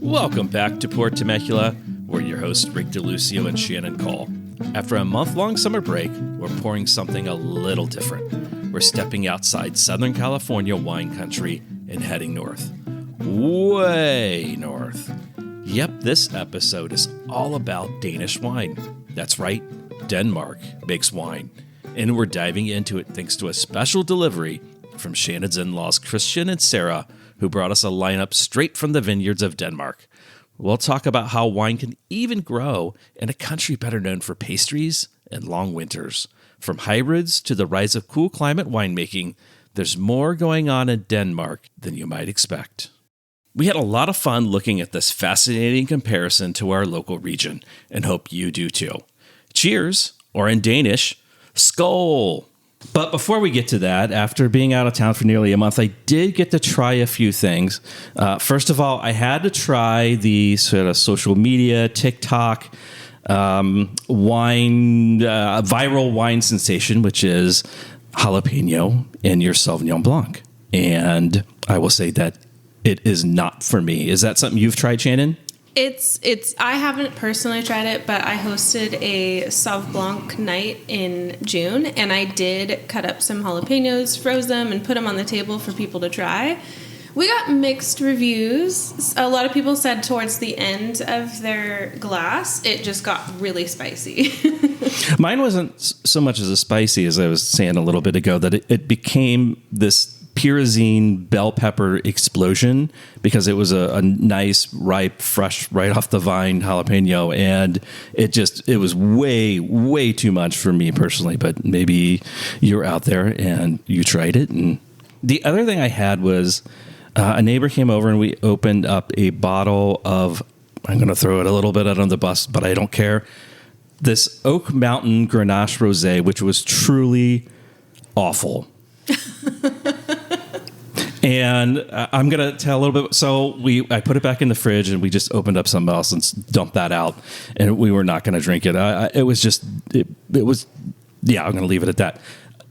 Welcome back to Port Temecula. We're your hosts, Rick DeLucio and Shannon Cole. After a month-long summer break, we're pouring something a little different. We're stepping outside Southern California wine country and heading north. Way north. Yep, this episode is all about Danish wine. That's right, Denmark makes wine. And we're diving into it thanks to a special delivery from Shannon's in-laws, Christian and Sarah, who brought us a lineup straight from the vineyards of Denmark. We'll talk about how wine can even grow in a country better known for pastries and long winters. From hybrids to the rise of cool climate winemaking, there's more going on in Denmark than you might expect. We had a lot of fun looking at this fascinating comparison to our local region, and hope you do too. Cheers, or in Danish, Skål! But before we get to that, after being out of town for nearly a month, I did get to try a few things. First of all, I had to try the sort of social media, TikTok, viral wine sensation, which is jalapeno in your Sauvignon Blanc. And I will say that it is not for me. Is that something you've tried, Shannon? I haven't personally tried it, but I hosted a Sauv Blanc night in June, and I did cut up some jalapenos, froze them, and put them on the table for people to try. We got mixed reviews. A lot of people said towards the end of their glass, it just got really spicy. Mine wasn't so much as spicy as I was saying a little bit ago, that it became this pyrazine bell pepper explosion because it was a nice, ripe, fresh, right off the vine jalapeno. And it was way, way too much for me personally, but maybe you're out there and you tried it. And the other thing I had was a neighbor came over and we opened up a bottle of, I'm going to throw it a little bit out on the bus, but I don't care. This Oak Mountain Grenache Rosé, which was truly awful. And I'm going to tell a little bit. So I put it back in the fridge and we just opened up something else and dumped that out. And we were not going to drink it. It was, I'm going to leave it at that.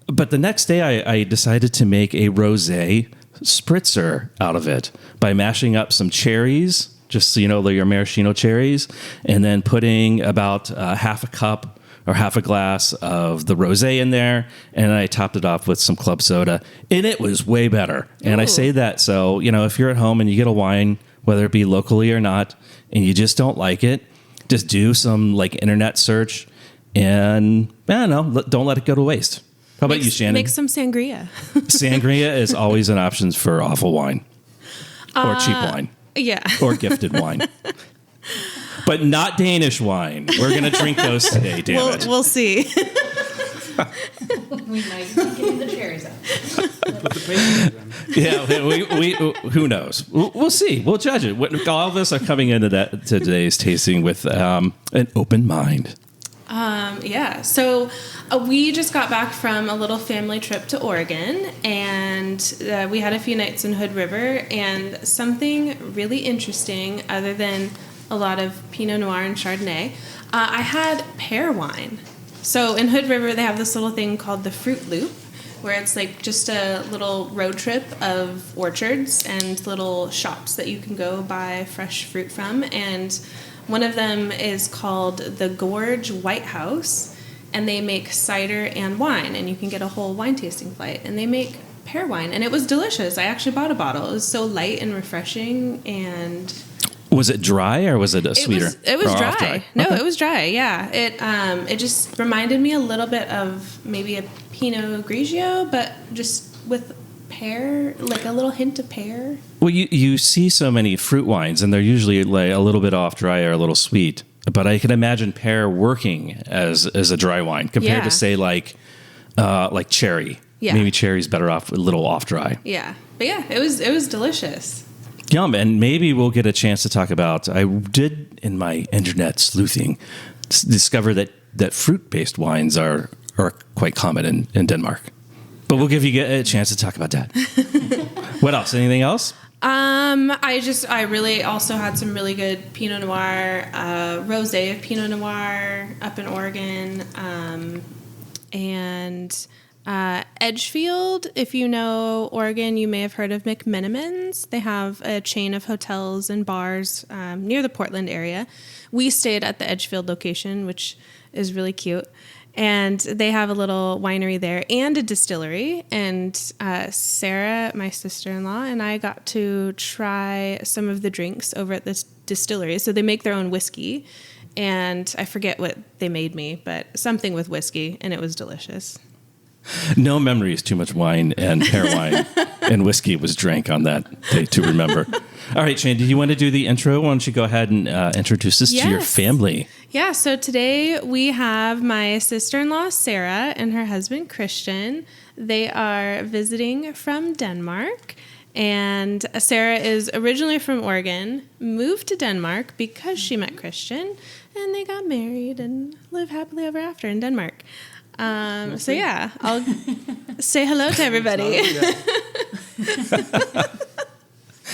But the next day I decided to make a rosé spritzer out of it by mashing up some cherries, just so you know, your maraschino cherries, and then putting about half a cup or half a glass of the rosé in there, and I topped it off with some club soda, and it was way better. And I say that so, if you're at home and you get a wine, whether it be locally or not, and you just don't like it, just do some internet search, and I don't know, don't let it go to waste. How about you, Shannon? Make some sangria. Sangria is always an option for awful wine or cheap wine. Yeah. Or gifted wine. But not Danish wine. We're going to drink those today, damn it. We'll see. We might be getting the cherries out. Yeah, who knows? We'll see. We'll judge it. All of us are coming into today's tasting with an open mind. So we just got back from a little family trip to Oregon, and we had a few nights in Hood River, and something really interesting other than a lot of Pinot Noir and Chardonnay, I had pear wine. So in Hood River, they have this little thing called the Fruit Loop, where it's just a little road trip of orchards and little shops that you can go buy fresh fruit from. And one of them is called the Gorge White House, and they make cider and wine, and you can get a whole wine tasting flight. And they make pear wine, and it was delicious. I actually bought a bottle. It was so light and refreshing, and... Was it dry or was it a sweeter? It was dry. Dry. No, okay. It was dry. Yeah. It just reminded me a little bit of maybe a Pinot Grigio, but just with pear, like a little hint of pear. Well, you see so many fruit wines, and they're usually a little bit off dry or a little sweet. But I can imagine pear working as a dry wine compared to say like cherry. Yeah. Maybe cherry's better off a little off dry. Yeah. But yeah, it was delicious. Yum, and maybe we'll get a chance to talk about, I did in my internet sleuthing discover that fruit-based wines are quite common in Denmark. But we'll give you a chance to talk about that. What else? Anything else? I really also had some really good Pinot Noir, rosé of Pinot Noir up in Oregon. And Edgefield, if you know Oregon, you may have heard of McMenamins. They have a chain of hotels and bars near the Portland area. We stayed at the Edgefield location, which is really cute. And they have a little winery there and a distillery. And Sarah, my sister-in-law, and I got to try some of the drinks over at this distillery. So they make their own whiskey. And I forget what they made me, but something with whiskey, and it was delicious. No memories, too much wine and pear wine and whiskey was drank on that day to remember. All right, Shane, do you want to do the intro? Why don't you go ahead and introduce us to your family? Yeah, so today we have my sister-in-law, Sarah, and her husband, Christian. They are visiting from Denmark. And Sarah is originally from Oregon, moved to Denmark because she met Christian, and they got married and live happily ever after in Denmark. So yeah, I'll say hello to everybody.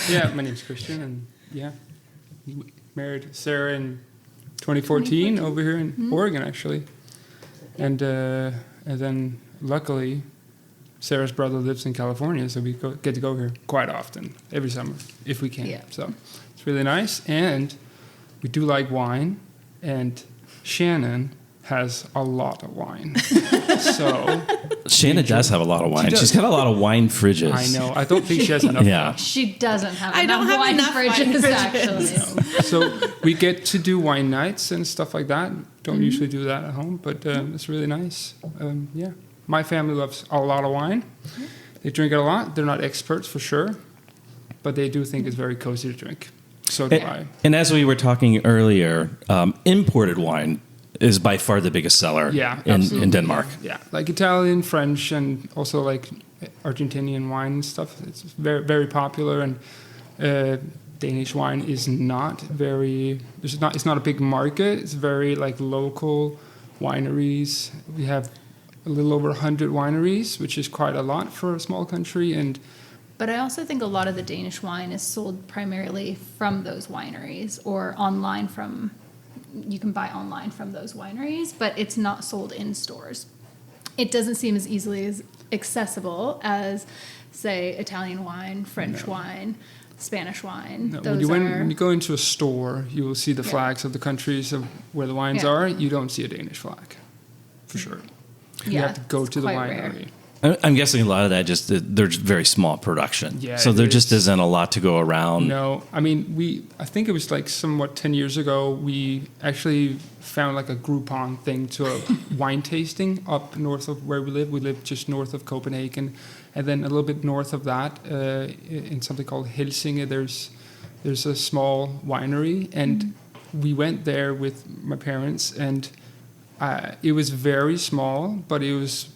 Yeah, my name's Christian, and married Sarah in 2014 over here in Oregon, actually. And then luckily, Sarah's brother lives in California, so we get to go here quite often, every summer, if we can. Yeah. So it's really nice, and we do like wine, and Shannon has a lot of wine. So Shannon does have a lot of wine. She's got a lot of wine fridges. I know. I don't think she has enough. Yeah. She doesn't have I enough don't have wine enough fridges, wine actually. No. So we get to do wine nights and stuff like that. Don't usually do that at home, but it's really nice. Yeah. My family loves a lot of wine. They drink it a lot. They're not experts for sure, but they do think it's very cozy to drink. So do I. And as we were talking earlier, imported wine is by far the biggest seller in Denmark. Yeah, like Italian, French, and also like Argentinian wine and stuff. It's very, very popular, and Danish wine is not very. It's not a big market. It's very like local wineries. We have a little over 100 wineries, which is quite a lot for a small country, But I also think a lot of the Danish wine is sold primarily from those wineries or online from. You can buy online from those wineries, but it's not sold in stores. It doesn't seem as easily as accessible as, say, Italian wine, French wine, Spanish wine. No, when you go into a store, you will see the flags of the countries of where the wines are. You don't see a Danish flag, for sure. You have to go to the winery. Rare. I'm guessing a lot of that they're very small production. Yeah, so there just isn't a lot to go around. No, I mean, I think it was like somewhat 10 years ago, we actually found like a Groupon thing to a wine tasting up north of where we live. We live just north of Copenhagen. And then a little bit north of that, in something called Helsinge, there's a small winery. And we went there with my parents, and it was very small, but it was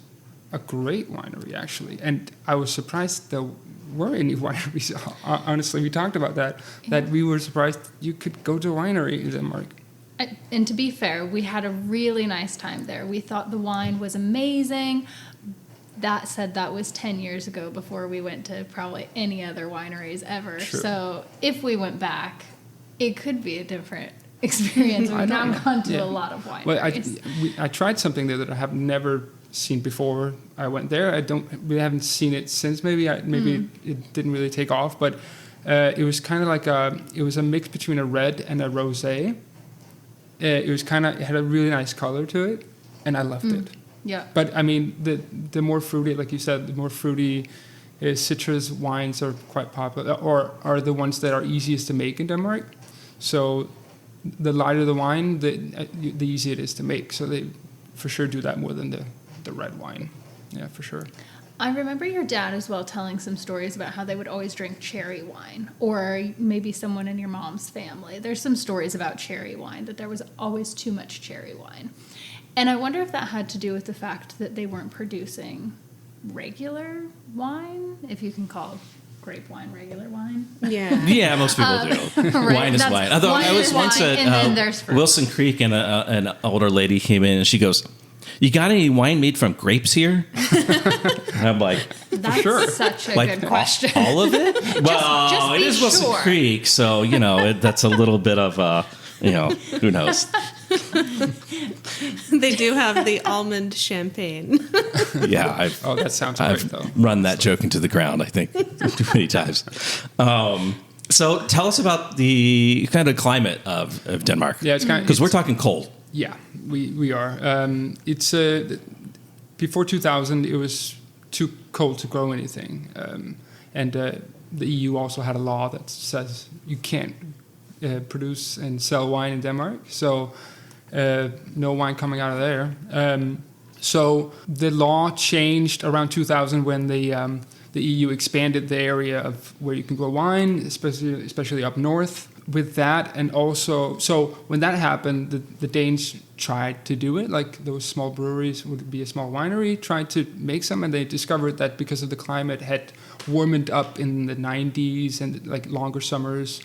a great winery, actually. And I was surprised there were any wineries. Honestly, we talked about that we were surprised you could go to a winery in Denmark. And to be fair, we had a really nice time there. We thought the wine was amazing. That said, that was 10 years ago before we went to probably any other wineries ever. Sure. So if we went back, it could be a different experience. We've now gone to a lot of wineries. Well, I tried something there that I have never seen before I went there. We haven't seen it since. Maybe it didn't really take off, but it was kind of like it was a mix between a red and a rosé. It had a really nice color to it, and I loved it. Yeah. But I mean, the more fruity, like you said, the more fruity citrus wines are quite popular, or are the ones that are easiest to make in Denmark. So the lighter the wine, the easier it is to make. So they for sure do that more than the red wine. Yeah, for sure. I remember your dad as well telling some stories about how they would always drink cherry wine, or maybe someone in your mom's family. There's some stories about cherry wine, that there was always too much cherry wine. And I wonder if that had to do with the fact that they weren't producing regular wine, if you can call grape wine regular wine. Yeah. Yeah, most people do. Right, wine is wine. Although I was once at Wilson Creek, and an older lady came in and she goes, "You got any wine made from grapes here?" And I'm like, that's sure. Such a good question. All of it? Well, just it is Wilson Creek, so that's a little bit of who knows. They do have the almond champagne. Yeah, that sounds great, I've though. run that joke into the ground, I think, too many times. So tell us about the kind of climate of Denmark. Yeah, it's kind of... Because we're talking cold. Yeah, we are. It's before 2000, it was too cold to grow anything. And the EU also had a law that says you can't produce and sell wine in Denmark. So no wine coming out of there. So the law changed around 2000 when the EU expanded the area of where you can grow wine, especially up north. With that, and also, so when that happened, the Danes tried to do it. Like those small breweries would be a small winery, tried to make some, and they discovered that because of the climate had warmed up in the 90s and like longer summers,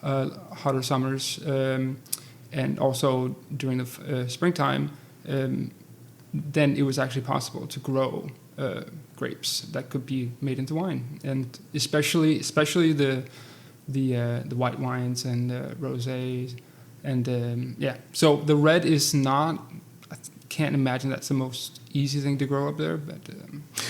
hotter summers, and also during the springtime, then it was actually possible to grow grapes that could be made into wine, and especially the white wines and rosés, and so the red is not. I can't imagine that's the most easy thing to grow up there, but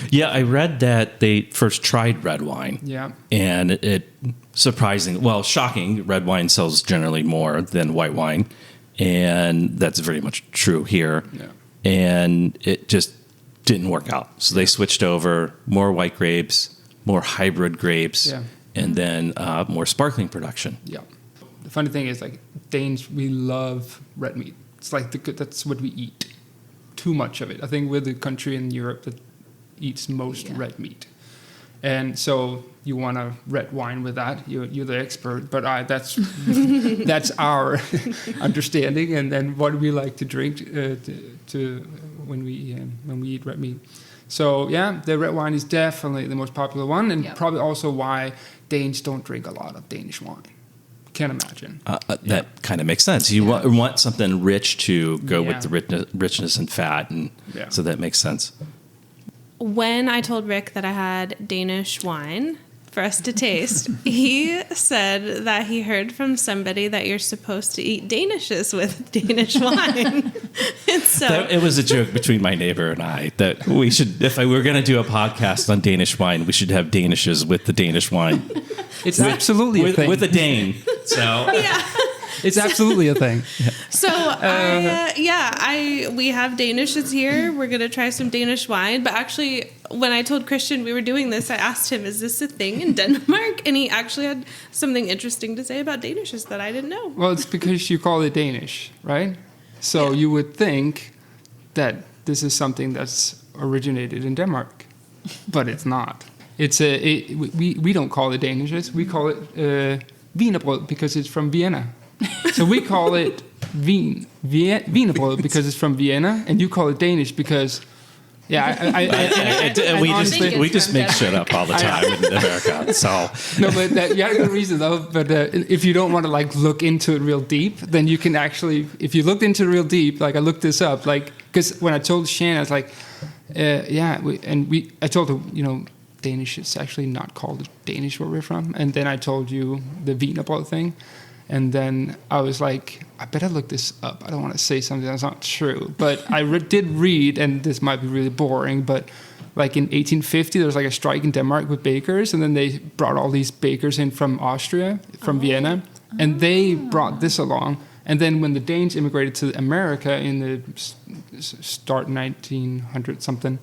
yeah, I read that they first tried red wine. Yeah, and it shocking. Red wine sells generally more than white wine, and that's very much true here. Yeah, and it just didn't work out. So they switched over more white grapes, more hybrid grapes. Yeah. And then more sparkling production. Yeah. The funny thing is, like, Danes, we love red meat. It's like that's what we eat. Too much of it. I think we're the country in Europe that eats most red meat. And so you want a red wine with that. You're the expert. But that's that's our understanding, and then what we like to drink to when we eat red meat. So yeah, the red wine is definitely the most popular one, and probably also why Danes don't drink a lot of Danish wine. Can't imagine. That kind of makes sense. You want something rich to go with the richness and fat, and so that makes sense. When I told Rick that I had Danish wine for us to taste, he said that he heard from somebody that you're supposed to eat Danishes with Danish wine. And so it was a joke between my neighbor and I that we should, if we were going to do a podcast on Danish wine, we should have Danishes with the Danish wine. It's absolutely a thing. With a Dane. So yeah. It's absolutely a thing. So, we have Danishes here. We're going to try some Danish wine. But actually, when I told Christian we were doing this, I asked him, is this a thing in Denmark? And he actually had something interesting to say about Danishes that I didn't know. Well, it's because you call it Danish, right? So you would think that this is something that's originated in Denmark. But it's not. We don't call it Danishes. We call it wienerbrød because it's from Vienna. So we call it wienerbrød because it's from Vienna, and you call it Danish because, we just make shit up all the time in America. So no, but you have a good reason though. But if you don't want to like look into it real deep, then you can actually, if you looked into it real deep, like I looked this up, like because when I told Shannon, I was like, I told her, Danish is actually not called Danish where we're from, and then I told you the wienerbrød thing. And then I was like, I better look this up. I don't want to say something that's not true. But I did read, and this might be really boring, but like in 1850, there was like a strike in Denmark with bakers. And then they brought all these bakers in from Austria, from Vienna. And they brought this along. And then when the Danes immigrated to America in the start 1900 something,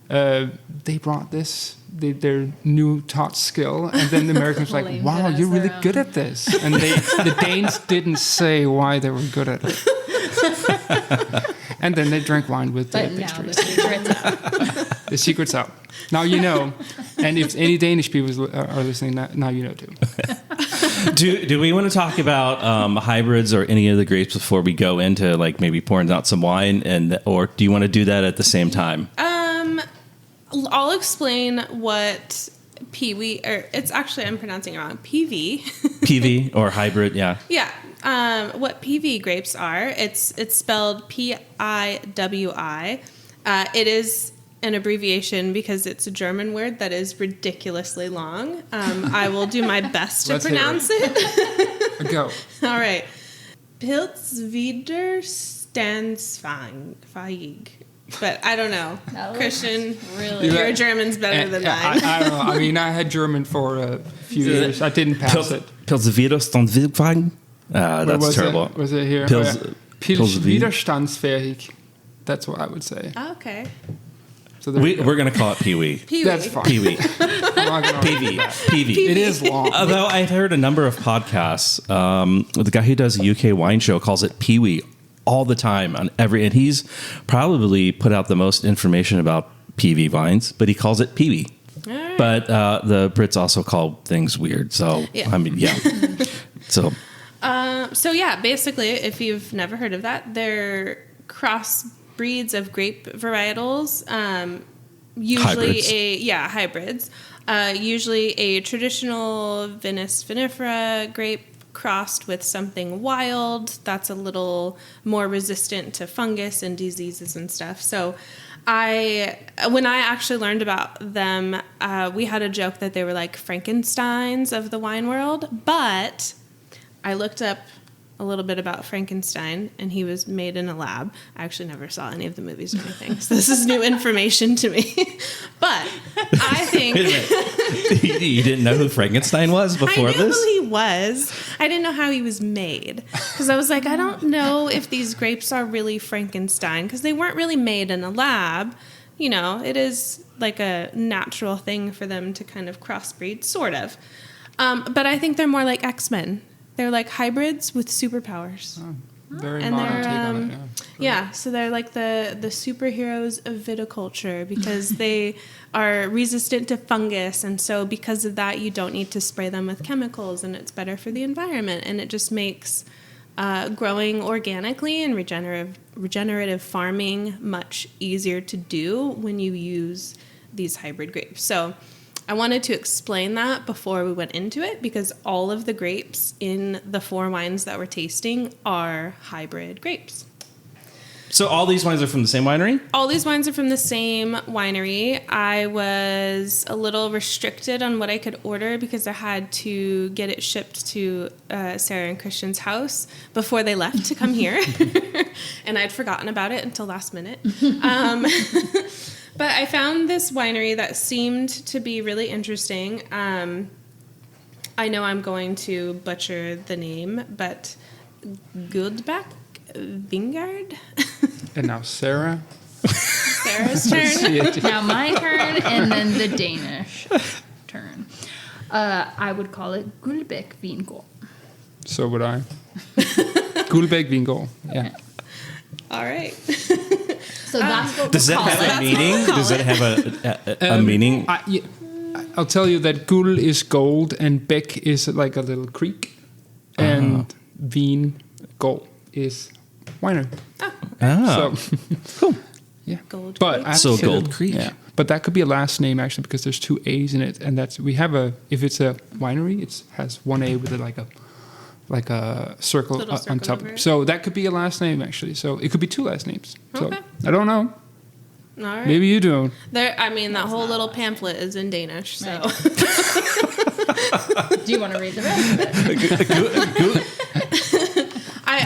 they brought this, their new taught skill, and then the Americans were like, wow, you're really good at this. And the Danes didn't say why they were good at it. And then they drank wine with but now the secret's out. The secret's out. Now you know. And if any Danish people are listening, now you know too. Do we want to talk about hybrids or any of the grapes before we go into like maybe pouring out some wine, or do you want to do that at the same time? I'll explain what PIWI, or it's actually, I'm pronouncing it wrong, PV. PV or hybrid, yeah. Yeah. What PV grapes are, it's spelled PIWI. It is an abbreviation because it's a German word that is ridiculously long. I will do my best to pronounce it. Go. All right. Pilswiderstandsfähig. But I don't know. Christian, really your German's better than mine. I don't know. I mean, I had German for a few years. I didn't pass it. Pilswiderstandsfähig? That's terrible. Was it here? Pilswiderstandsfähig. That's what I would say. Oh, okay. So we're going to call it PIWI. PIWI. That's fine. PIWI. It is long. Although I've heard a number of podcasts, the guy who does a UK wine show calls it PIWI all the time and he's probably put out the most information about PV vines, but he calls it PIWI. Right. But the Brits also call things weird. So, yeah. I mean, yeah. So basically, if you've never heard of that, they're cross breeds of grape varietals, usually hybrids. Usually a traditional Vinus vinifera grape crossed with something wild that's a little more resistant to fungus and diseases and stuff. So when I actually learned about them, we had a joke that they were like Frankensteins of the wine world, but I looked up a little bit about Frankenstein, and he was made in a lab. I actually never saw any of the movies or anything, so this is new information to me. But I think... Wait a minute. You didn't know who Frankenstein was before this? I knew who he was. I didn't know how he was made. Because I was like, I don't know if these grapes are really Frankenstein, because they weren't really made in a lab. You know, it is like a natural thing for them to kind of crossbreed, sort of. But I think they're more like X-Men. They're like hybrids with superpowers. Oh, very modern take on it, yeah. So they're like the superheroes of viticulture because they are resistant to fungus, and so because of that, you don't need to spray them with chemicals, and it's better for the environment, and it just makes growing organically and regenerative farming much easier to do when you use these hybrid grapes. So I wanted to explain that before we went into it because all of the grapes in the 4 wines that we're tasting are hybrid grapes. So all these wines are from the same winery? All these wines are from the same winery. I was a little restricted on what I could order because I had to get it shipped to Sarah and Christian's house before they left to come here. And I'd forgotten about it until last minute. But I found this winery that seemed to be really interesting. I know I'm going to butcher the name, but Guldbach Vineyard. And now Sarah's turn. Now my turn, and then the Danish turn. I would call it Guldbæk Vingård. So would I. Guldbæk Vingård. Yeah. All right. So that's what Does we'll that call have it. a meaning? Does it have a meaning? I'll tell you that Guld is gold and Bæk is like a little creek, and Vingård is winery. Oh, So cool. yeah, Gold but Creek. I have So to- Gold Creek. Yeah, but that could be a last name actually because there's 2 A's in it, and that's if it's a winery, it has 1 A with like a circle Little on circle top. over it. So that could be a last name actually. So it could be 2 last names. So Okay. I don't know. All right. Maybe you do. That whole little pamphlet is in Danish, so. Do you want to read the rest of it?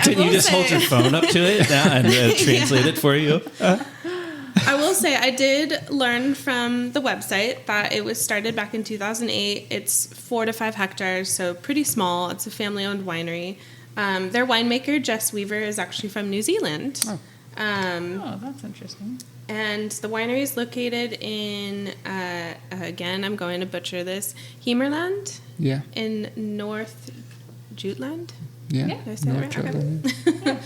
Didn't you just hold your phone up to it and translate it for you? I will say I did learn from the website that it was started back in 2008. It's 4 to 5 hectares, so pretty small. It's a family-owned winery. Their winemaker, Jess Weaver, is actually from New Zealand. Oh, that's interesting. And the winery is located in, again, I'm going to butcher this, Himmerland Yeah. in North Jutland. Yeah. Did I say that right? Jutland. Okay.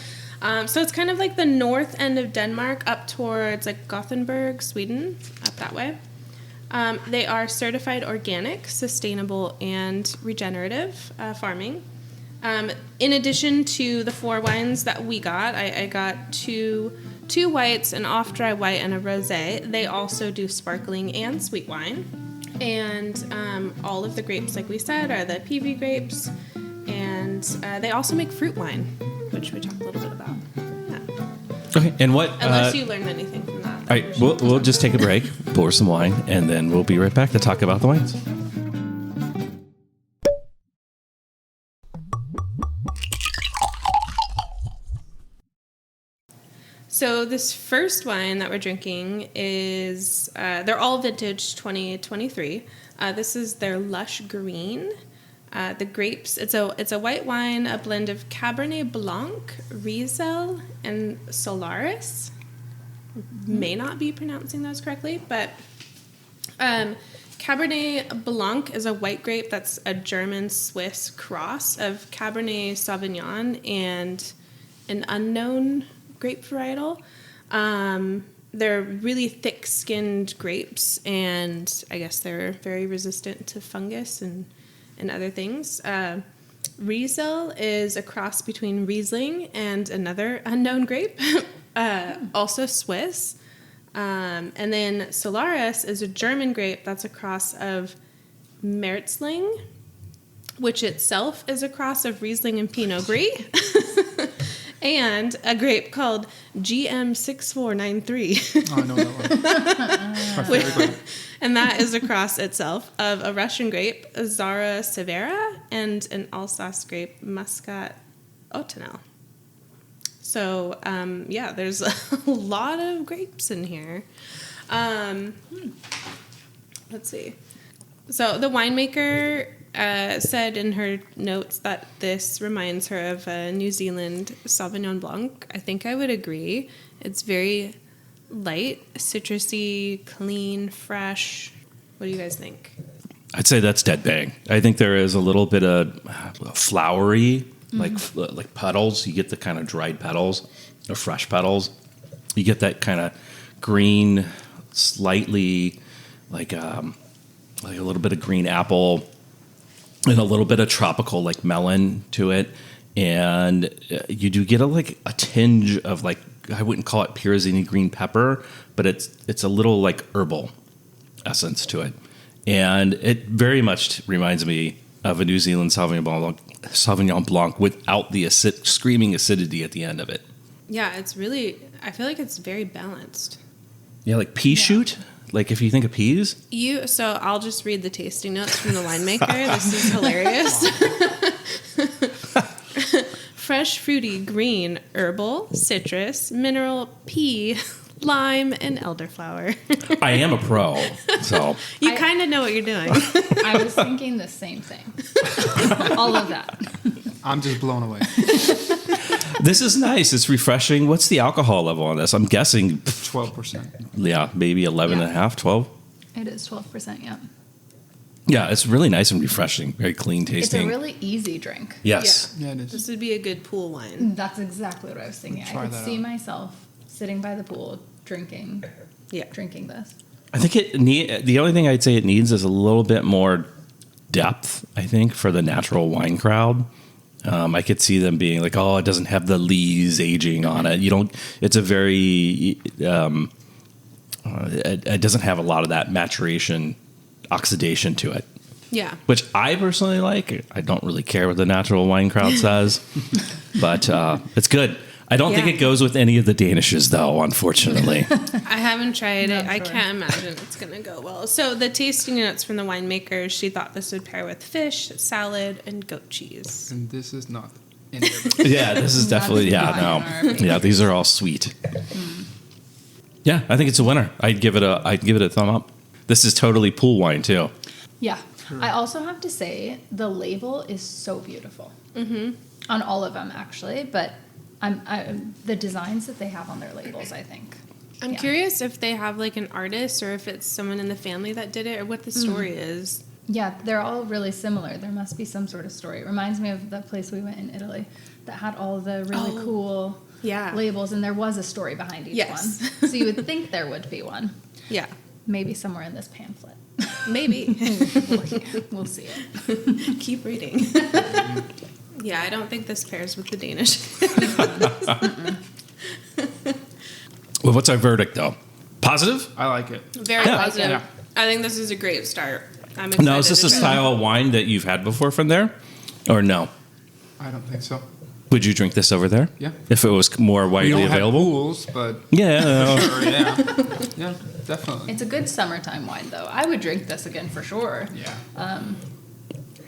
So it's kind of like the north end of Denmark up towards like Gothenburg, Sweden, up that way. They are certified organic, sustainable, and regenerative farming. In addition to the 4 wines that we got, I got two whites, an off-dry white, and a rosé. They also do sparkling and sweet wine. And all of the grapes, like we said, are the PIWI grapes. And they also make fruit wine, which we talked a little bit about. Yeah. Okay, and what? Unless you learned anything from that. All right, we'll just take a break, pour some wine, and then we'll be right back to talk about the wines. So this first wine that we're drinking is, they're all vintage 2023. This is their Lush Green. The grapes, it's a white wine, a blend of Cabernet Blanc, Riesel, and Solaris. May not be pronouncing those correctly, but Cabernet Blanc is a white grape that's a German-Swiss cross of Cabernet Sauvignon and an unknown grape varietal. They're really thick-skinned grapes, and I guess they're very resistant to fungus and other things. Riesel is a cross between Riesling and another unknown grape, also Swiss. And then Solaris is a German grape that's a cross of Merzling, which itself is a cross of Riesling and Pinot Gris, and a grape called GM6493. Oh, I know that one. It's my favorite grape. And that is a cross itself of a Russian grape, Zara Severa, and an Alsace grape, Muscat Otanel. So, there's a lot of grapes in here. Let's see. So the winemaker said in her notes that this reminds her of a New Zealand Sauvignon Blanc. I think I would agree. It's very light, citrusy, clean, fresh. What do you guys think? I'd say that's dead bang. I think there is a little bit of flowery, like petals. You get the kind of dried petals or fresh petals. You get that kind of green, slightly like a little bit of green apple and a little bit of tropical like melon to it. And you do get a tinge of I wouldn't call it Pirazini green pepper, but it's a little like herbal essence to it. And it very much reminds me of a New Zealand Sauvignon Blanc without the screaming acidity at the end of it. Yeah, it's really, I feel like it's very balanced. Yeah, like pea shoot. Like if you think of peas. So I'll just read the tasting notes from the winemaker. This is hilarious. Fresh, fruity, green, herbal, citrus, mineral, pea, lime, and elderflower. I am a pro, so. You kind of know what you're doing. I was thinking the same thing. All of that. I'm just blown away. This is nice. It's refreshing. What's the alcohol level on this? I'm guessing 12%. Yeah, maybe 11 and a half, 12. It is 12%, yeah. Yeah, it's really nice and refreshing. Very clean tasting. It's a really easy drink. Yes. Yeah, it is. This would be a good pool wine. That's exactly what I was thinking. Try I could that see out. myself sitting by the pool drinking this. I think the only thing I'd say it needs is a little bit more depth, I think, for the natural wine crowd. I could see them being like, oh, it doesn't have the lees aging on it. It's a very, it doesn't have a lot of that maturation, oxidation to it. Yeah. Which I personally like. I don't really care what the natural wine crowd says, but it's good. I don't think it goes with any of the Danishes, though, unfortunately. I haven't tried it. Not I sure. can't imagine it's going to go well. So the tasting notes from the winemaker, she thought this would pair with fish, salad, and goat cheese. And this is not any of it. Yeah, this is definitely, Not in our opinion. Yeah, these are all sweet. Yeah, I think it's a winner. I'd give it a thumb up. This is totally pool wine, too. Yeah. I also have to say the label is so beautiful. Mm-hmm. On all of them, actually. But the designs that they have on their labels, I think. I'm curious if they have like an artist or if it's someone in the family that did it or what the story is. Yeah, they're all really similar. There must be some sort of story. It reminds me of the place we went in Italy that had all the really cool labels, and there was a story behind each one. So you would think there would be one. Yeah. Maybe somewhere in this pamphlet. Maybe. We'll see it. Keep reading. Yeah, I don't think this pairs with the Danish. Well, what's our verdict, though? Positive? I like it. Very Yeah. positive. Yeah. I think this is a great start. I'm excited. Now, is this to a try style of wine that you've had before from there? Or no? I don't think so. Would you drink this over there? Yeah. If it was more We widely don't have available? pools, but Yeah. sure, yeah. Yeah, definitely. It's a good summertime wine, though. I would drink this again for sure. Yeah.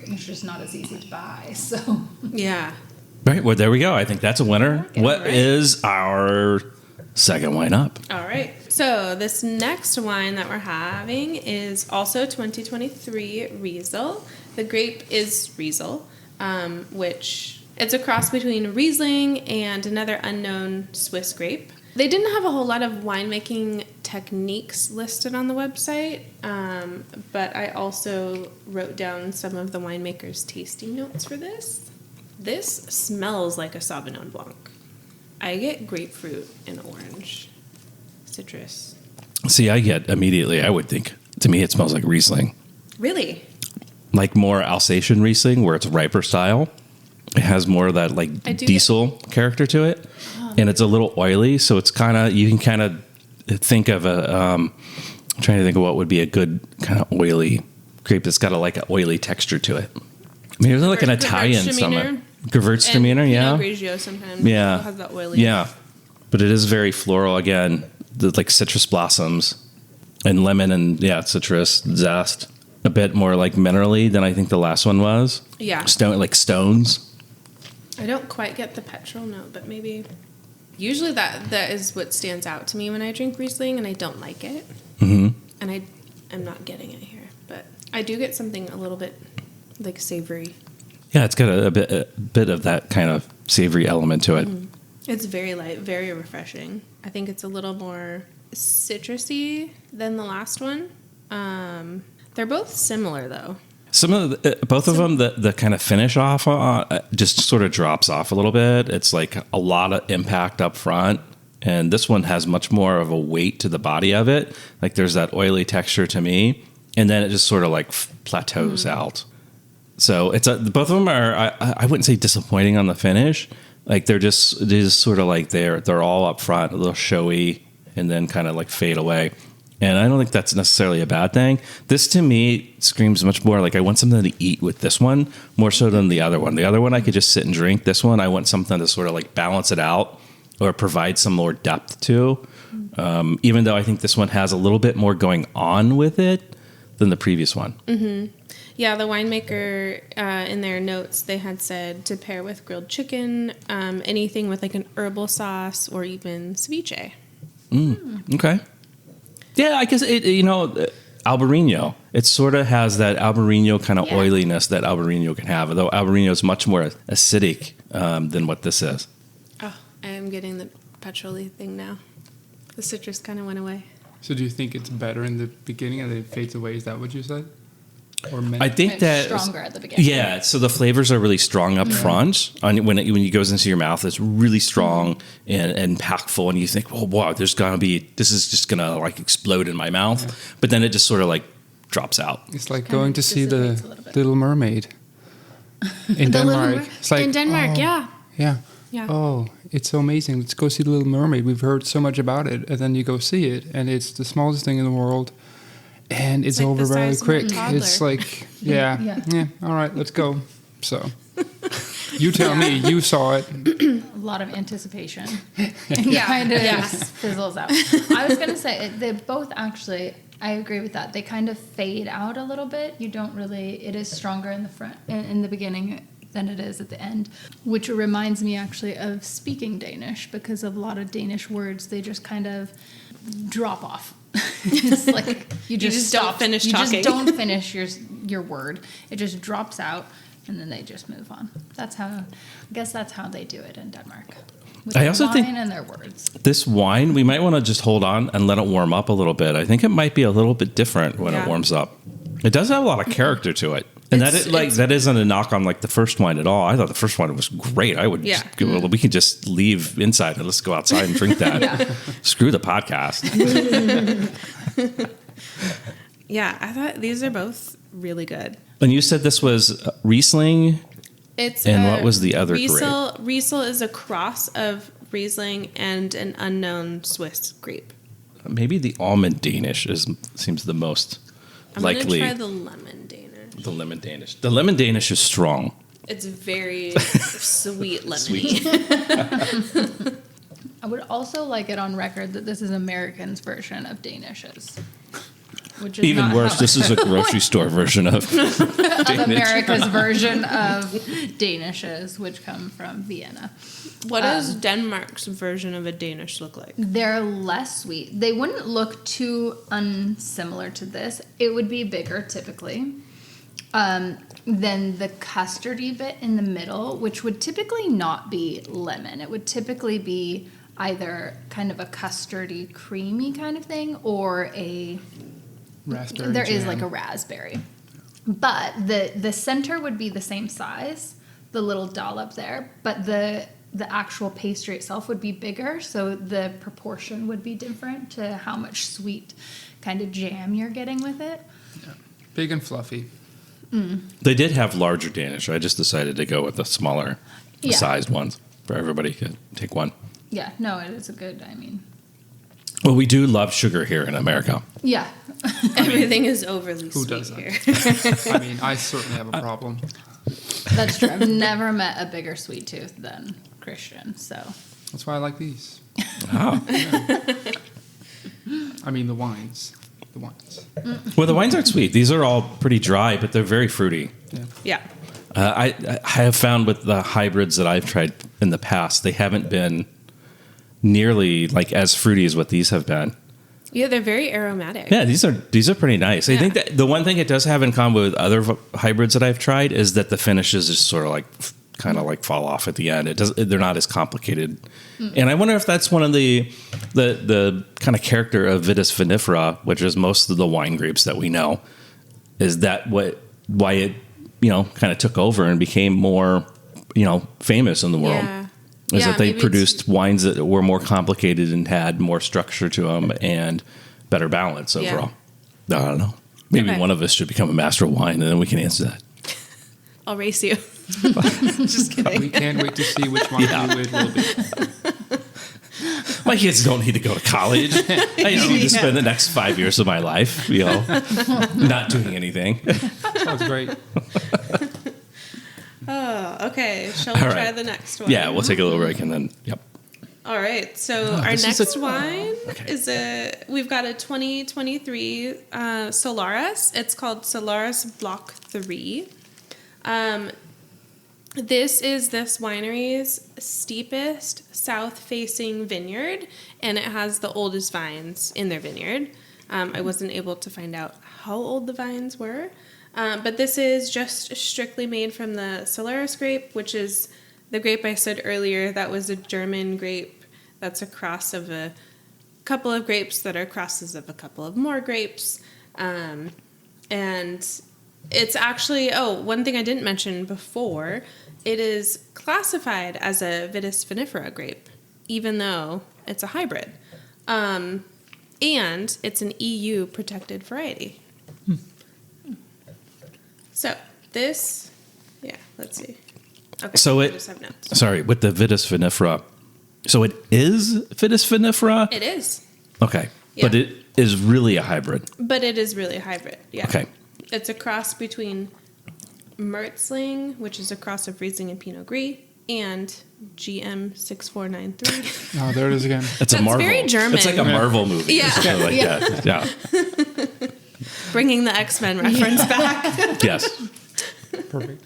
It's just not as easy to buy, so. Yeah. Right. Well, there we go. I think that's a winner. Okay, What right. is our second wine up. All right. So this next wine that we're having is also 2023 Riesel. The grape is Riesel, which it's a cross between Riesling and another unknown Swiss grape. They didn't have a whole lot of winemaking techniques listed on the website, but I also wrote down some of the winemakers' tasting notes for this. This smells like a Sauvignon Blanc. I get grapefruit and orange, citrus. See, I get immediately, I would think, to me it smells like Riesling. Really? Like more Alsatian Riesling, where it's riper style. It has more of that like diesel character to it. And it's a little oily, so it's kind of, you can kind of think of I'm trying to think of what would be a good kind of oily grape that's got like an oily texture to it. I mean, it's like an Italian summer. Gewürztraminer, yeah. Pinot Grigio sometimes yeah. has that oily. Yeah. But it is very floral again, like citrus blossoms and lemon and citrus zest. A bit more like minerally than I think the last one was. Yeah. Like stones. I don't quite get the petrol note, but maybe. Usually that is what stands out to me when I drink Riesling, and I don't like it. Mm-hmm. And I'm not getting it here, but I do get something a little bit like savory. Yeah, it's got a bit of that kind of savory element to it. Mm-hmm. It's very light, very refreshing. I think it's a little more citrusy than the last one. They're both similar, though. Both of them, the kind of finish off just sort of drops off a little bit. It's like a lot of impact up front, and this one has much more of a weight to the body of it. Like there's that oily texture to me, and then it just sort of like plateaus out. So it's both of them are I wouldn't say disappointing on the finish. Like they're just sort of like they're all up front, a little showy, and then kind of like fade away. And I don't think that's necessarily a bad thing. This, to me, screams much more like I want something to eat with this one, more so than the other one. The other one I could just sit and drink. This one, I want something to sort of like balance it out or provide some more depth to. Even though I think this one has a little bit more going on with it than the previous one. Mm-hmm. Yeah, the winemaker, in their notes, they had said to pair with grilled chicken, anything with like an herbal sauce, or even ceviche. Okay. Yeah, I guess Albarino. It sort of has that Albarino kind of oiliness that Albarino can have, although Albarino is much more acidic than what this is. Oh, I am getting the petrol-y thing now. The citrus kind of went away. So do you think it's better in the beginning and then it fades away? Is that what you said? Or I think that stronger at the beginning. Yeah, so the flavors are really strong up front. When it goes into your mouth, it's really strong and impactful, and you think, "Oh wow, this is just gonna like explode in my mouth." Yeah. But then it just sort of like drops out. It's like going to see the Little Mermaid in Denmark. It's like, in Denmark, yeah. Yeah. Oh, it's so amazing. Let's go see the Little Mermaid. We've heard so much about it, and then you go see it, and it's the smallest thing in the world. And it's like over very quick. It's like, yeah. All right, let's go. So, you tell me, you saw it. A lot of anticipation. And kind of fizzles out. I was going to say, they both actually, I agree with that. They kind of fade out a little bit. You don't really, it is stronger in the front, in the beginning than it is at the end, which reminds me actually of speaking Danish, because of a lot of Danish words, they just kind of drop off. It's like you just don't finish talking. You just don't finish your word. It just drops out, and then they just move on. I guess that's how they do it in Denmark. With I also think and their words. This wine, we might want to just hold on and let it warm up a little bit. I think it might be a little bit different when it warms up. It does have a lot of character to it. And that isn't a knock on like the first wine at all. I thought the first wine was great. I would just go, we can just leave inside and let's go outside and drink that. Screw the podcast. Yeah, I thought these are both really good. And you said this was Riesling? What was the other grape? Riesel is a cross of Riesling and an unknown Swiss grape. Maybe the almond Danish seems the most likely. I'm going to try the lemon Danish. The lemon Danish. The lemon Danish is strong. It's very sweet lemony. Sweet. I would also like it on record that this is Americans' version of Danishes. which is Even not worse, how- this is a grocery store version of of Danish. America's version of Danishes, which come from Vienna. What does Denmark's version of a Danish look like? They're less sweet. They wouldn't look too unsimilar to this. It would be bigger typically. Then the custardy bit in the middle, which would typically not be lemon. It would typically be either kind of a custardy, creamy kind of thing, or a Raspberry there is jam. like a raspberry. But the center would be the same size, the little dollop there, but the actual pastry itself would be bigger, so the proportion would be different to how much sweet kind of jam you're getting with it. Big and fluffy. They did have larger Danish. I just decided to go with the smaller Yeah. sized ones for everybody to take one. Yeah, no, it is a good, Well, we do love sugar here in America. yeah. Everything is overly Who sweet doesn't? here. I mean, I certainly have a problem. That's true. I've never met a bigger sweet tooth than Christian, so. That's why I like these. Oh. I mean, the wines. The wines. Well, the wines aren't sweet. These are all pretty dry, but they're very fruity. Yeah. Yeah. I have found with the hybrids that I've tried in the past, they haven't been nearly like as fruity as what these have been. Yeah, they're very aromatic. Yeah, these are pretty nice. I Yeah. think that the one thing it does have in common with other hybrids that I've tried is that the finishes just sort of like kind of like fall off at the end. They're not as complicated. And I wonder if that's one of the kind of character of Vitis vinifera, which is most of the wine grapes that we know, is that why it kind of took over and became more famous in the world. Yeah. Is Yeah, that they maybe produced wines that were more complicated and had more structure to them and better balance Yeah. overall. I don't know. Maybe Okay. one of us should become a master of wine, and then we can answer that. I'll race you. Just kidding. We can't wait to see which one Yeah. it will be. My kids don't need to go to college. I just need to spend the next 5 years of my life, not doing anything. Sounds great. Oh, okay. Shall we All try right. the next one? Yeah, we'll take a little break and then, yep. All right. So our this is next a- wine okay. is we've got a 2023 Solaris. It's called Solaris Block 3. This is this winery's steepest south-facing vineyard, and it has the oldest vines in their vineyard. I wasn't able to find out how old the vines were, but this is just strictly made from the Solaris grape, which is the grape I said earlier. That was a German grape. That's a cross of a couple of grapes that are crosses of a couple of more grapes, and it's actually, one thing I didn't mention before, it is classified as a Vitis vinifera grape, even though it's a hybrid. And it's an EU protected variety. So let's see. Okay, So I it- just have notes. Sorry, with the Vitis vinifera. So it is Vitis vinifera? It is, Okay. Yeah. But it is really a hybrid. but it is really a hybrid. Yeah. Okay. It's a cross between Merzling, which is a cross of Riesling and Pinot Gris, and GM 6493. Oh, there it is again. It's a That's Marvel. very German. It's like a Marvel movie. Yeah. Or something like that. Yeah. Bringing the X-Men reference back. Yes. Perfect.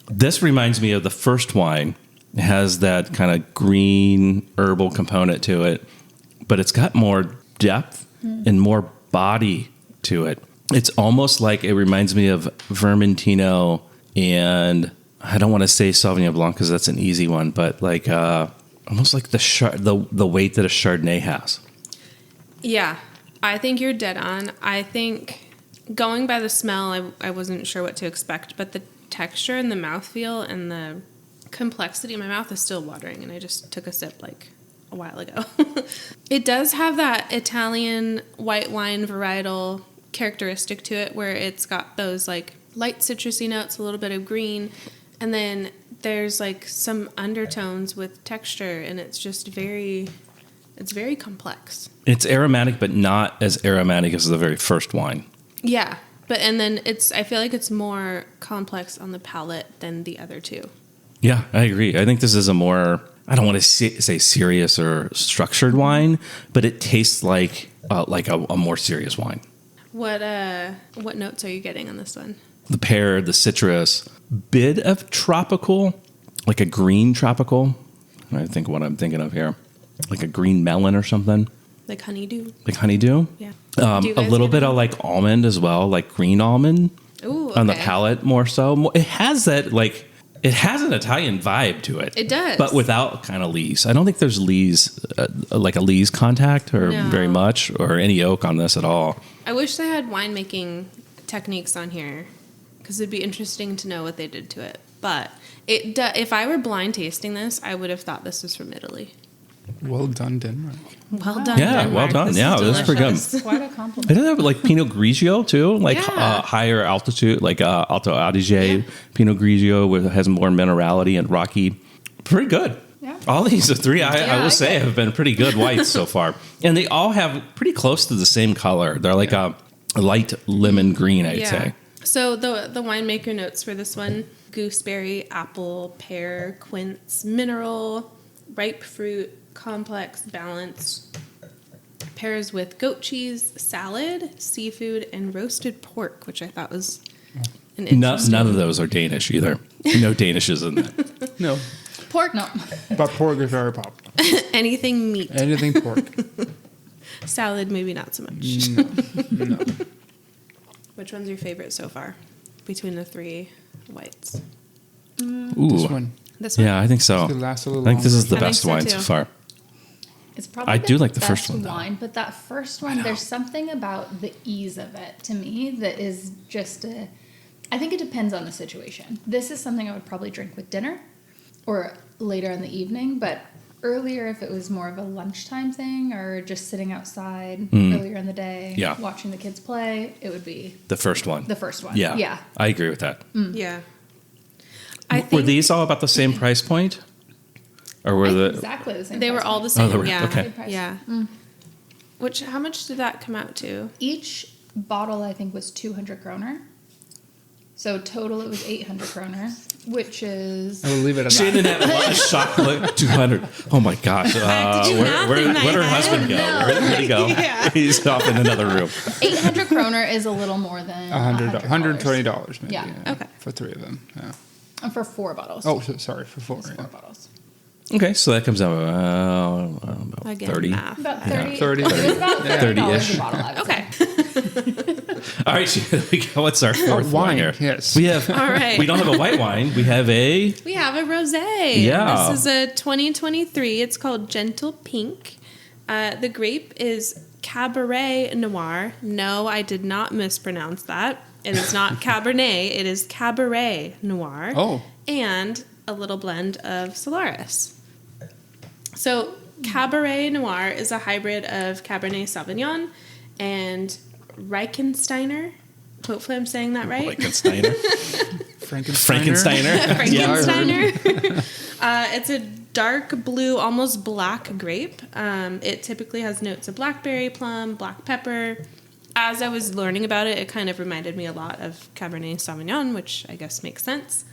This reminds me of the first wine. It has that kind of green herbal component to it, but it's got more depth and more body to it. It's almost like it reminds me of Vermentino, and I don't want to say Sauvignon Blanc because that's an easy one, but like almost like the weight that a Chardonnay has. Yeah, I think you're dead on. I think going by the smell, I wasn't sure what to expect, but the texture and the mouthfeel and the complexity in my mouth is still watering, and I just took a sip like a while ago. It does have that Italian white wine varietal characteristic to it where it's got those like light citrusy notes, a little bit of green, and then there's like some undertones with texture, and it's just very complex. It's aromatic, but not as aromatic as the very first wine. Yeah, but and then I feel like it's more complex on the palate than the other two. Yeah, I agree. I think this is a more, I don't want to say serious or structured wine, but it tastes like a more serious wine. What notes are you getting on this one? The pear, the citrus, bit of tropical, like a green tropical. I think what I'm thinking of here, like a green melon or something. Like honeydew. Like honeydew. Yeah. A little bit of like almond as well, like green almond. Ooh, okay. On the palate more so. It has that like, it has an Italian vibe to it. It does. But without kind of lees. I don't think there's lees, like a lees contact or very much or any oak on this at all. I wish they had winemaking techniques on here because it'd be interesting to know what they did to it. But if I were blind tasting this, I would have thought this was from Italy. Well done, Denmark. Well done, Yeah, Denmark. well done. This Yeah, is this is pretty good. delicious. Quite a compliment. It does have like Pinot Grigio too, like Yeah. higher altitude, like Alto Adige Yeah. Pinot Grigio, which has more minerality and rocky. Pretty good. Yeah. All these three, I I will like say, it. have been pretty good whites so far, and they all have pretty close to the same color. They're like a light lemon green, I'd say. So the winemaker notes for this one: gooseberry, apple, pear, quince, mineral, ripe fruit, complex, balanced. Pairs with goat cheese, salad, seafood, and roasted pork, which I thought was an interesting. None of those are Danish either. No Danishes in that. No, Pork, No. but pork is very popular. anything meat. Anything pork. Salad, maybe not so much. No. Which one's your favorite so far between the three whites? Ooh, This one. This one? yeah, I think so. This could last a little I think this is the longer. I best think so, wine too. so far. It's probably I do the like the first best one, though. wine, but that first one, there's something about the ease of it to me that is just I think it depends on the situation. This is something I would probably drink with dinner or later in the evening, but earlier if it was more of a lunchtime thing or just sitting outside earlier in the day, Yeah. watching the kids play, it would be The first one. the first one. Yeah. Yeah. I agree with that. Yeah. I think Were these all about the same price point? Or were the Exactly the same they were price all the point. same. they were- yeah. okay. Same price. Yeah. Which how much did that come out to? Each bottle, I think, was 200 kroner. So total, it was 800 kroner, which is I will leave it at She that. didn't have a shock like 200. Oh my gosh. Did you math in my Where'd her head? husband go? No. Where'd he go? Yeah. He's off in another room. 800 kroner is a little more than $120 maybe. Yeah. Okay. For 3 of them. Yeah. And for 4 bottles. Oh, sorry, for 4. It's Yeah. 4 bottles. Okay, so that comes out about Again, 30. math. About Yeah. 30. 30. It was about $30 30-ish. a bottle. I would Okay. say. All right, here we go. What's our fourth wine, here? yes. We have. All right. We don't have a white wine. We have a. We have a rosé. Yeah. This is a 2023. It's called Gentle Pink. The grape is Cabernet Noir. No, I did not mispronounce that. It is not Cabernet. It is Cabernet Noir. Oh. And a little blend of Solaris. So Cabernet Noir is a hybrid of Cabernet Sauvignon and Reichensteiner. Hopefully I'm saying that right. Frankensteiner. Frankensteiner. Frankensteiner. It's a dark blue, almost black grape. It typically has notes of blackberry, plum, black pepper. As I was learning about it, it kind of reminded me a lot of Cabernet Sauvignon, which I guess makes sense.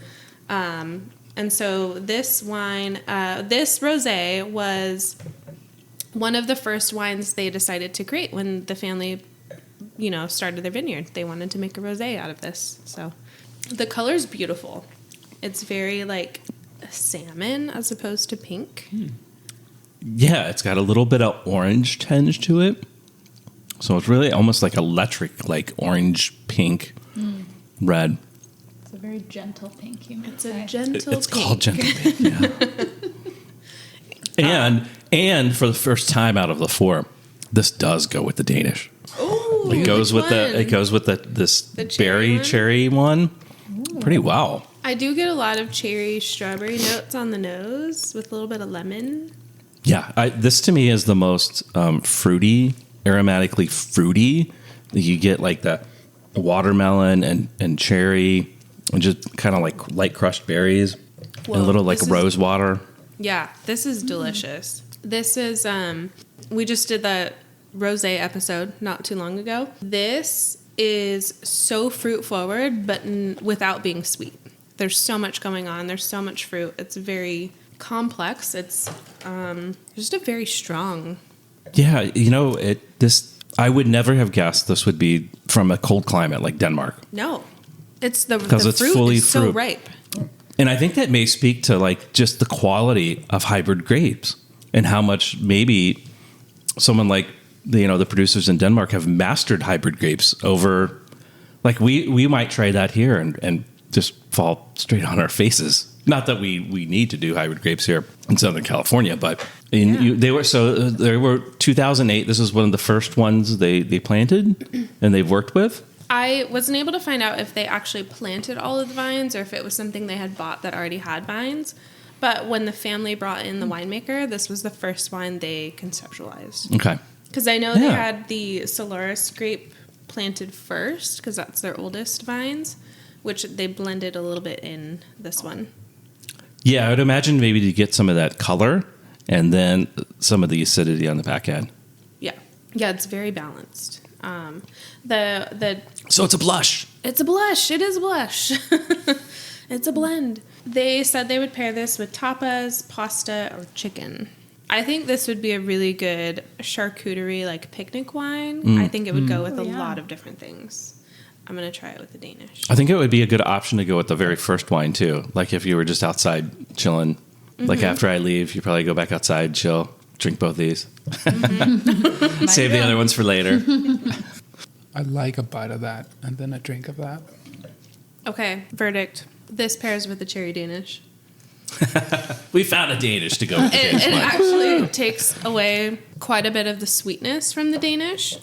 And so this wine, this rosé was one of the first wines they decided to create when the family, started their vineyard. They wanted to make a rosé out of this. So the color's beautiful. It's very like salmon as opposed to pink. Yeah, it's got a little bit of orange tinge to it. So it's really almost like electric, like orange, pink, red. It's a very gentle pink, you might It's say. a gentle It's pink. called gentle pink. Yeah. and for the first time out of the 4, this does go with the Danish. Ooh, It goes which with one? this The cherry cherry one. Pretty well. I do get a lot of cherry strawberry notes on the nose with a little bit of lemon. Yeah, this to me is the most fruity, aromatically fruity. You get like the watermelon and cherry, and just kind of like light crushed berries, and a Whoa, little like this is- rose water. Yeah, this is delicious. This is we just did the rosé episode not too long ago. This is so fruit forward, but without being sweet. There's so much going on. There's so much fruit. It's very complex. It's just a very strong. Yeah, this I would never have guessed this would be from a cold climate like Denmark. No, it's the it's fruit fully is so fruit. ripe. And I think that may speak to like just the quality of hybrid grapes and how much maybe someone like the producers in Denmark have mastered hybrid grapes over. Like we might try that here and just fall straight on our faces. Not that we need to do hybrid grapes here in Southern California, but there were 2008. This was one of the first ones they planted and they've worked with. I wasn't able to find out if they actually planted all of the vines or if it was something they had bought that already had vines. But when the family brought in the winemaker, this was the first wine they conceptualized. Okay. Because I know they had the Solaris grape planted first, because that's their oldest vines, which they blended a little bit in this one. Yeah, I would imagine maybe to get some of that color and then some of the acidity on the back end. Yeah. Yeah, it's very balanced. So it's a blush. It's a blush. It is a blush. It's a blend. They said they would pair this with tapas, pasta, or chicken. I think this would be a really good charcuterie, like picnic wine. I think it would go with a lot of different things. I'm going to try it with the Danish. I think it would be a good option to go with the very first wine too. Like if you were just outside chilling, like after I leave, you probably go back outside, chill, drink both these. Save the other ones for later. I like a bite of that and then a drink of that. Okay, verdict. This pairs with the cherry Danish. We found a Danish to go with the Danish It wine. actually takes away quite a bit of the sweetness from the Danish,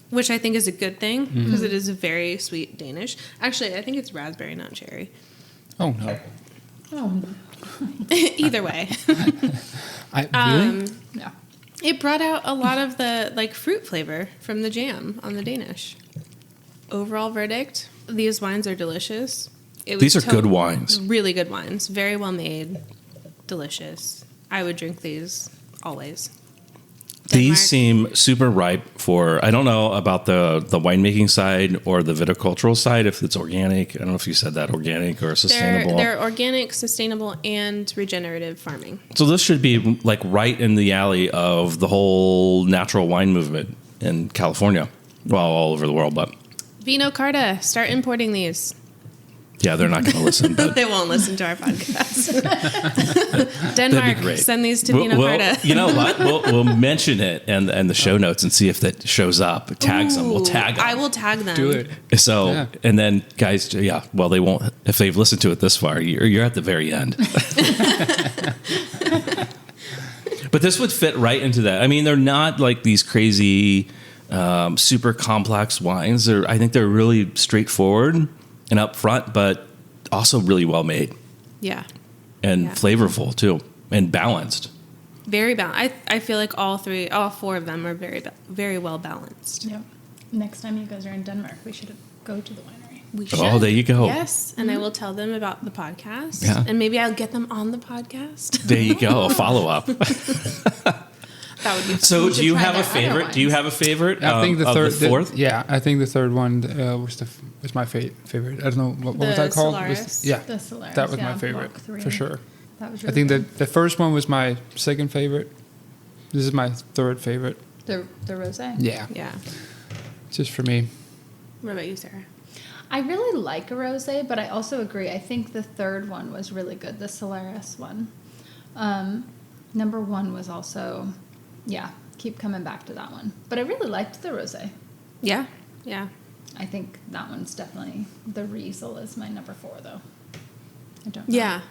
which I think is a good thing because it is a very sweet Danish. Actually, I think it's raspberry, not cherry. Oh, no. Oh, Either way. Really? yeah. It brought out a lot of the like fruit flavor from the jam on the Danish. Overall verdict, these wines are delicious. These are good wines. Really good wines. Very well made. Delicious. I would drink these always. These seem super ripe for, I don't know about the winemaking side or the viticultural side, if it's organic. I don't know if you said that, organic or sustainable. They're organic, sustainable, and regenerative farming. So this should be like right in the alley of the whole natural wine movement in California. Well, all over the world, but. Vino Carta, start importing these. Yeah, they're not going to listen. But They won't listen to our podcast. that'd be Denmark, great. send these to Vino Carta. You know what? We'll mention it and the show notes and see if that shows up. Tags them. We'll tag them. I will tag them. Do it. So, and then guys, well, they won't, if they've listened to it this far, you're at the very end. But this would fit right into that. I mean, they're not like these crazy, super complex wines. I think they're really straightforward and upfront, but also really well made. Yeah. And flavorful too, and balanced. Very balanced. I feel like all four of them are very well balanced. Yep. Next time you guys are in Denmark, we should go to the winery. We should. Oh, there you go. Yes, and I will tell them about the podcast. Yeah. And maybe I'll get them on the podcast. There you go. A follow up. That would be fun. So, do you try have a their other favorite? wines. Do you have a favorite? I think the of third, the fourth. I think the third one was my favorite. I don't know what was that called. Solaris? The Solaris, that was yeah, my favorite Block 3. for sure. That was I really think good. that the first one was my second favorite. This is my third favorite. The rosé. Yeah, Yeah. just for me. What about you, Sarah? I really like a rosé, but I also agree. I think the third one was really good, the Solaris one. Number one was also, keep coming back to that one. But I really liked the rosé. Yeah. Yeah. I think that one's definitely, the Riesel is my number 4, though. I don't know. Yeah.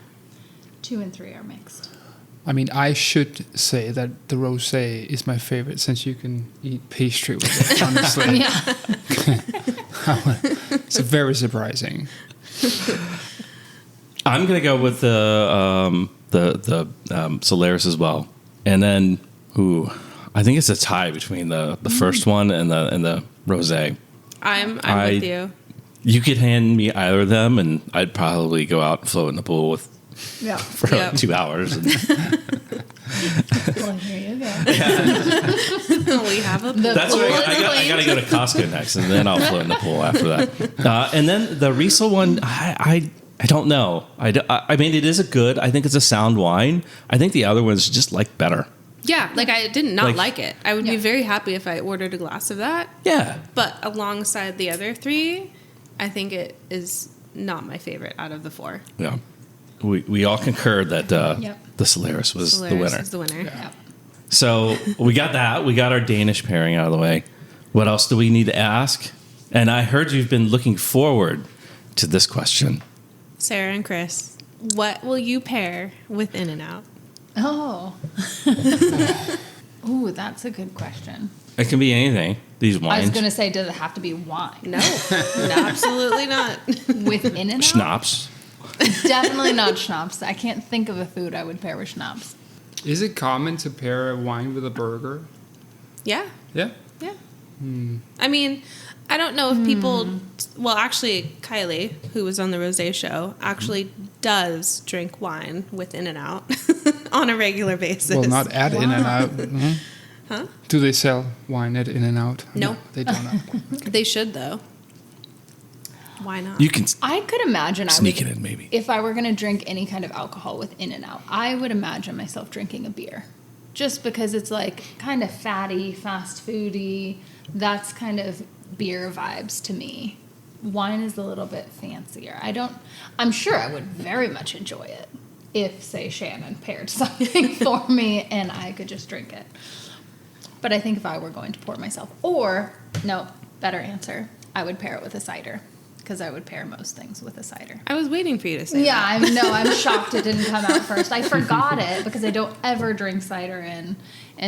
2 and 3 are mixed. I mean, I should say that the rosé is my favorite since you can eat pastry with it. Honestly, it's very surprising. I'm gonna go with the Solaris as well, and then I think it's a tie between the first one and the rosé. I'm with you. You could hand me either of them, and I'd probably go out and float in the pool for Yep. 2 hours. Well, here you go. We have a That's pool right. is I got to go to Costco next, and then I'll float in the pool after that. And then the Riesel one, I don't know. I mean, it is I think it's a sound wine. I think the other ones just like better. Yeah, like I did not Like- like it. I would be Yeah. very happy if I ordered a glass of that. Yeah. But alongside the other three, I think it is not my favorite out of the four. Yeah. We all concurred that Yep. the Solaris was Solaris the winner. is the winner. Yep. So we got that. We got our Danish pairing out of the way. What else do we need to ask? And I heard you've been looking forward to this question. Sarah and Chris, what will you pair with In-N-Out? Oh. Ooh, that's a good question. It can be anything. These I was wines. going to say, does it have to be wine? No, absolutely not. With In-N-Out? Schnapps. Definitely not schnapps. I can't think of a food I would pair with schnapps. Is it common to pair a wine with a burger? Yeah, Yeah. yeah. I mean, I don't know if people. Well, actually, Kylie, who was on the Rosé show, actually does drink wine with In-N-Out on a regular basis. Well, not at Wow. In-N-Out. Huh? Do they sell wine at In-N-Out? No. They don't. They should though. Why not? You can I could imagine sneak it in, maybe. if I were going to drink any kind of alcohol with In-N-Out, I would imagine myself drinking a beer. Just because it's like kind of fatty, fast foody. That's kind of beer vibes to me. Wine is a little bit fancier. I'm sure I would very much enjoy it if, say, Shannon paired something for me and I could just drink it. But I think if I were going to pour myself, or, no, better answer, I would pair it with a cider. Because I would pair most things with a cider. I was waiting for you to say Yeah, that. I'm shocked it didn't come out first. I forgot it because I don't ever drink cider in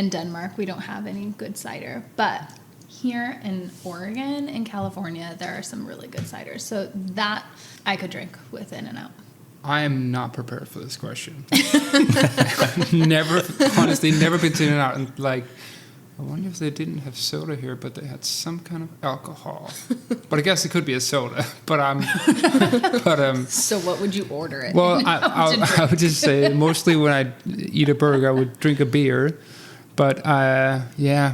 Denmark. We don't have any good cider. But here in Oregon and California, there are some really good ciders. So that I could drink with In-N-Out. I am not prepared for this question. Honestly, never been to In-N-Out and like, I wonder if they didn't have soda here, but they had some kind of alcohol. But I guess it could be a soda. So what would you order it? Well, I would just say mostly when I eat a burger, I would drink a beer. But yeah,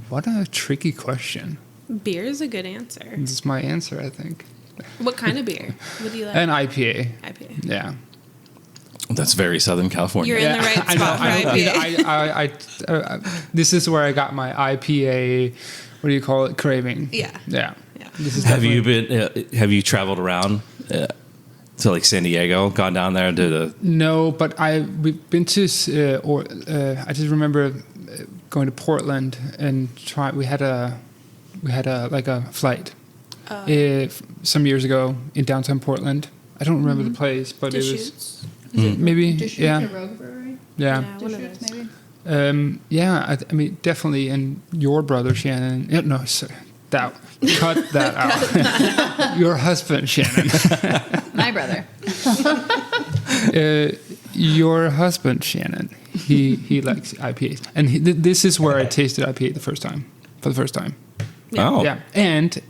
what a tricky question. Beer is a good answer. This is my answer, I think. What kind of beer? What do you like? An IPA. IPA. Yeah. That's very Southern California. You're in the right spot for IPA. This is where I got my IPA. What do you call it? Craving. Yeah. Yeah. Yeah. This is Have you definitely- been? Have you traveled around to like San Diego? Gone down there to the? No, but we've been to I just remember going to Portland and we had a flight some years ago in downtown Portland. I don't remember the place, but it was Deschutes. maybe Deschutes or Rogue Brewery? yeah. One of Deschutes, those. maybe? Yeah, I mean, definitely. And your brother, Shannon. No, sorry, cut that out. Your husband, Shannon. My brother. Your husband, Shannon. He likes IPAs, and this is where I tasted IPA for the first time. Yeah. Oh, Yeah, and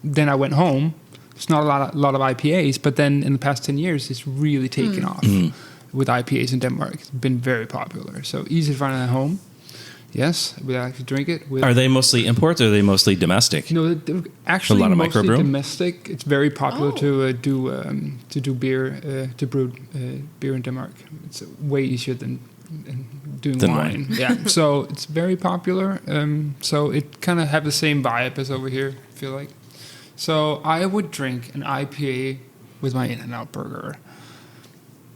then I went home. It's not a lot of IPAs, but then in the past 10 years, it's really taken off with IPAs in Denmark. It's been very popular. So easy to find at home. Yes, we like to drink it. Are they mostly imports or are they mostly domestic? No, they're actually A lot of mostly microbrew? domestic. It's very popular Oh. to do beer, to brew beer in Denmark. It's way easier than doing Than wine. wine. Yeah, so it's very popular. So it kind of have the same vibe as over here. I feel like. So I would drink an IPA with my In-N-Out burger.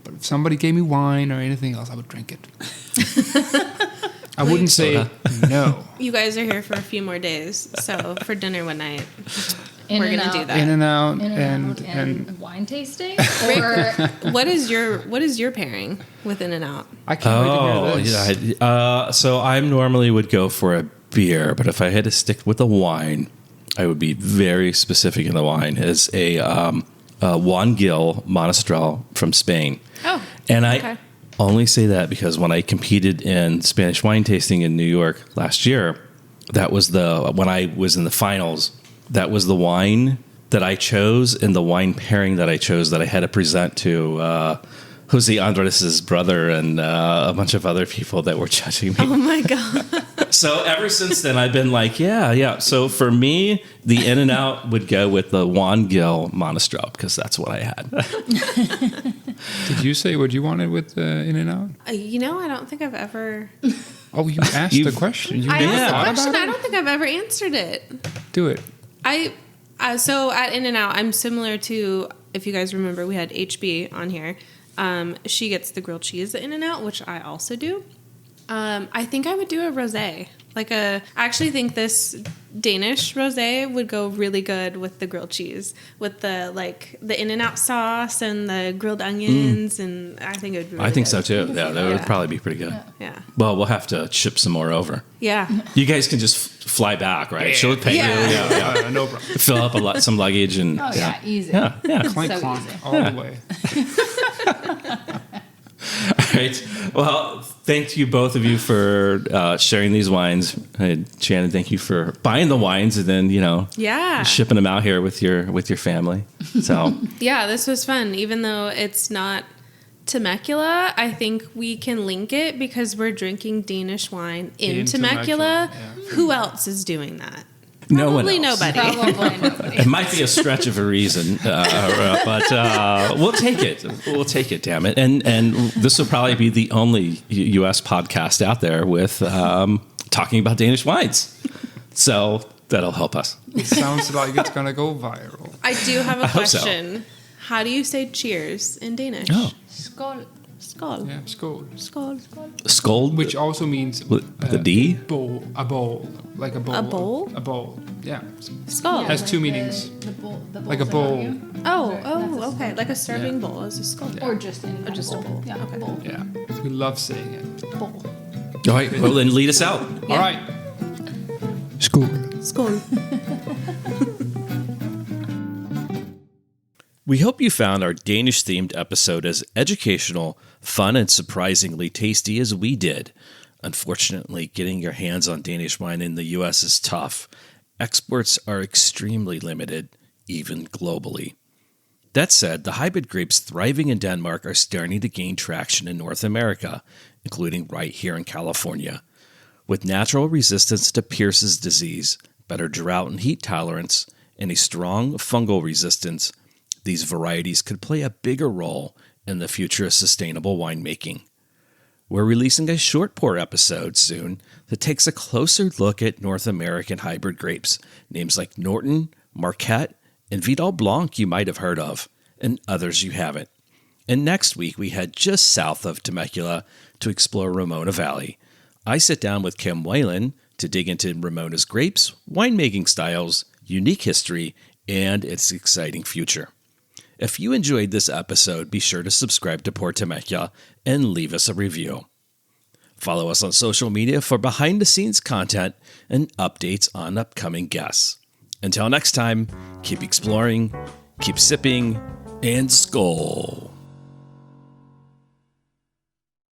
But if somebody gave me wine or anything else, I would drink it. I wouldn't say Soda. no. You guys are here for a few more days, so for dinner one night, In we're and gonna do out. that. In-N-Out In-N-Out and and wine tasting? Or what is your pairing with In-N-Out? I can't wait to Oh, hear this. yeah. So I normally would go for a beer, but if I had to stick with a wine, I would be very specific in the wine. It's a Juan Gil Monastrell from Spain. Oh, And I okay. only say that because when I competed in Spanish wine tasting in New York last year, when I was in the finals, that was the wine that I chose and the wine pairing that I chose that I had to present to Jose Andres' brother and a bunch of other people that were judging me. Oh my god. So ever since then, I've been like, yeah. So for me, the In-N-Out would go with the Juan Gil Monastrell because that's what I had. Did you say what you wanted with In-N-Out? I don't think I've ever. Oh, you asked the question. I asked the thought question. about I don't think I've ever answered it. Do it. So at In-N-Out, I'm similar to, if you guys remember, we had HB on here. She gets the grilled cheese at In-N-Out, which I also do. I think I would do a rosé. I actually think this Danish rosé would go really good with the grilled cheese, with the In-N-Out sauce and the grilled onions, and I think it would be really I think good. so too. Yeah, that would probably be pretty good. Yeah. Well, we'll have to ship some more over. Yeah. You guys can just fly back, right? She'll pay you. Yeah. No problem. Fill up some luggage and Oh, yeah, easy. yeah. Clank, So clonk, easy. all the way. All right. Well, thank you both of you for sharing these wines. Shannon, thank you for buying the wines and then shipping them out here with your family. So Yeah, this was fun. Even though it's not Temecula, I think we can link it because we're drinking Danish wine in Temecula. Yeah. Who else is doing that? no one Probably else. nobody. Probably nobody. It might be a stretch of a reason, but we'll take it. We'll take it, damn it. And this will probably be the only U.S. podcast out there with talking about Danish wines. So that'll help us. It sounds like it's going to go viral. I do have a hope so. question. How do you say cheers in Danish? Oh, Skål. Skål. Yeah, skål. Skål. Skål, Which also means with the D. bowl, a bowl, like a bowl. A bowl? A bowl. Yeah. Skål. Has two meanings. The Like a bowl. Oh, okay. Like a serving bowl is a skål. Or just any kind of just a bowl. Yeah, Okay. bowl. Yeah. We love saying it. Bowl. All right. Well, then lead us out. All right. Skål. Skål. We hope you found our Danish-themed episode as educational, fun, and surprisingly tasty as we did. Unfortunately, getting your hands on Danish wine in the U.S. is tough. Exports are extremely limited, even globally. That said, the hybrid grapes thriving in Denmark are starting to gain traction in North America, including right here in California. With natural resistance to Pierce's disease, better drought and heat tolerance, and a strong fungal resistance, these varieties could play a bigger role in the future of sustainable winemaking. We're releasing a short pour episode soon that takes a closer look at North American hybrid grapes, names like Norton, Marquette, and Vidal Blanc you might have heard of, and others you haven't. And next week we head just south of Temecula to explore Ramona Valley. I sit down with Kim Whalen to dig into Ramona's grapes, winemaking styles, unique history, and its exciting future. If you enjoyed this episode, be sure to subscribe to Pour Temecula and leave us a review. Follow us on social media for behind-the-scenes content and updates on upcoming guests. Until next time, keep exploring, keep sipping, and skål!